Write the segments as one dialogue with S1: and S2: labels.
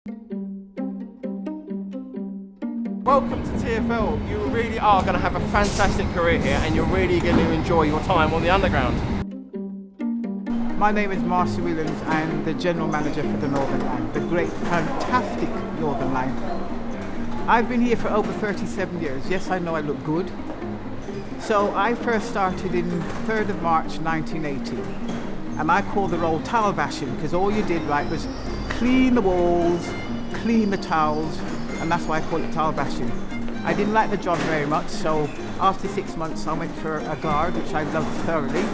S1: Welcome to TfL. You really are going to have a fantastic career here and you're really going to enjoy your time on the Underground.
S2: My name is Marcy Williams. I'm the General Manager for the Northern Line, the great, fantastic Northern Line. I've been here for over 37 years. Yes, I know I look good. So I first started in 3rd of March 1980, and I call the role towel bashing because all you did right was clean the walls, clean the towels, and that's why I call it towel bashing. I didn't like the job very much, so after 6 months I went for a guard, which I loved thoroughly,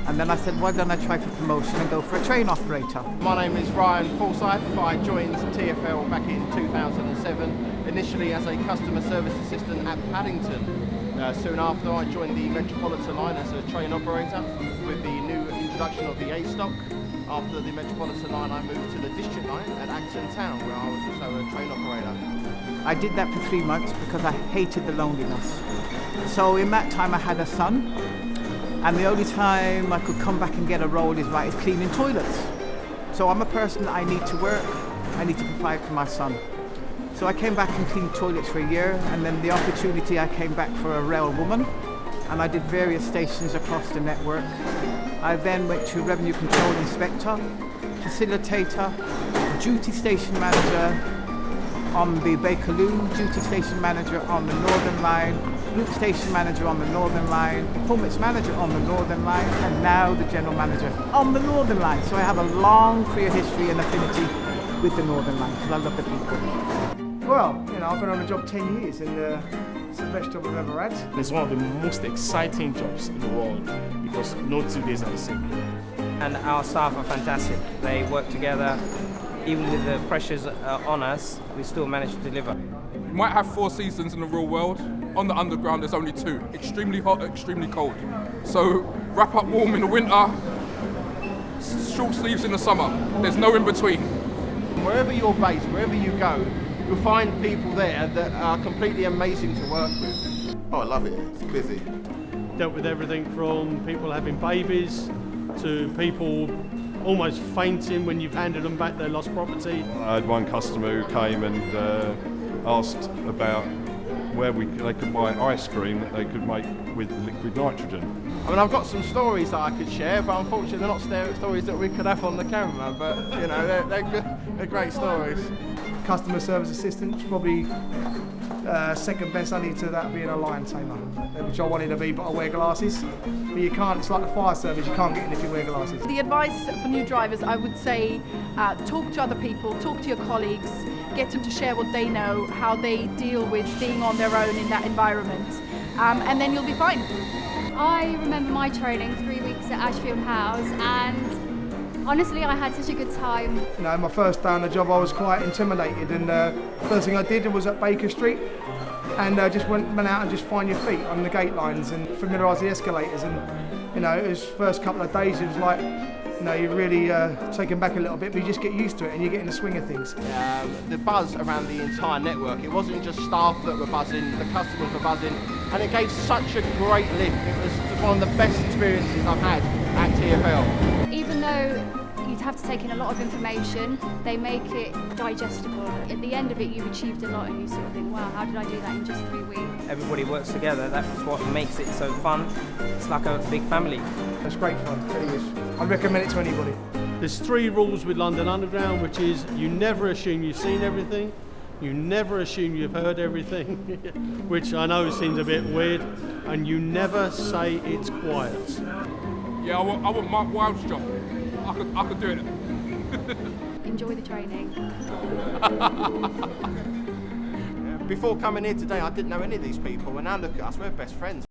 S2: and then I said, why don't I try for promotion and go for a train operator?
S1: My name is Ryan Forsyth. I joined TfL back in 2007, initially as a customer service assistant at Paddington. Soon after I joined the Metropolitan line as a train operator with the new introduction of the A-stock. After the Metropolitan line I moved to the District line at Acton Town where I was also a train operator.
S2: I did that for 3 months because I hated the loneliness. So in that time I had a son, and the only time I could come back and get a role is cleaning toilets. So I'm a person that I need to work, I need to provide for my son. So I came back and cleaned toilets for a year, and then the opportunity I came back for a rail woman, and I did various stations across the network. I then went to Revenue Control Inspector, Facilitator, Duty Station Manager on the Bakerloo, Duty Station Manager on the Northern Line, Route Station Manager on the Northern Line, Performance Manager on the Northern Line, and now the General Manager on the Northern Line. So I have a long career history and affinity with the Northern Line because I love the people.
S3: Well, I've been on the job 10 years and it's the best job I've ever had.
S4: It's one of the most exciting jobs in the world because no 2 days are the same.
S5: And our staff are fantastic. They work together. Even with the pressures on us, we still manage to deliver.
S6: You might have 4 seasons in the real world. On the Underground, there's only 2. Extremely hot, extremely cold. So wrap up warm in the winter, short sleeves in the summer. There's no in between.
S1: Wherever you're based, wherever you go, you'll find people there that are completely amazing to work with.
S7: Oh, I love it. It's busy.
S8: Dealt with everything from people having babies to people almost fainting when you've handed them back their lost property.
S9: I had one customer who came and asked about where they could buy ice cream that they could make with liquid nitrogen.
S1: I mean, I've got some stories that I could share, but unfortunately they're not stories that we could have on the camera, but they're good, they're great stories.
S3: Customer service assistant, probably second best only to that being a lion tamer, which I wanted to be, but I wear glasses. But you can't, it's like the fire service, you can't get in if you wear glasses.
S10: The advice for new drivers, I would say, talk to other people, talk to your colleagues, get them to share what they know, how they deal with being on their own in that environment, and then you'll be fine.
S11: I remember my training 3 weeks at Ashfield House, and honestly I had such a good time.
S3: My first day on the job I was quite intimidated, and first thing I did was at Baker Street, and just went out and just find your feet on the gate lines and familiarise the escalators, and it was first couple of days it was like, you're really taken back a little bit, but you just get used to it and you get in the swing of things.
S1: The buzz around the entire network, it wasn't just staff that were buzzing, the customers were buzzing, and it gave such a great lift. It was just one of the best experiences I've had at TfL.
S11: Even though you'd have to take in a lot of information, they make it digestible. At the end of it, you've achieved a lot and you sort of think, wow, how did I do that in just 3 weeks?
S5: Everybody works together. That's what makes it so fun. It's like a big family.
S3: It's great fun, it really is. I'd recommend it to anybody.
S8: There's 3 rules with London Underground, which is you never assume you've seen everything, you never assume you've heard everything, which I know seems a bit weird, and you never say it's quiet.
S6: Yeah, I want Mark Wilde's job. I could do it.
S11: Enjoy the training.
S1: Before coming here today, I didn't know any of these people, and now look at us, we're best friends.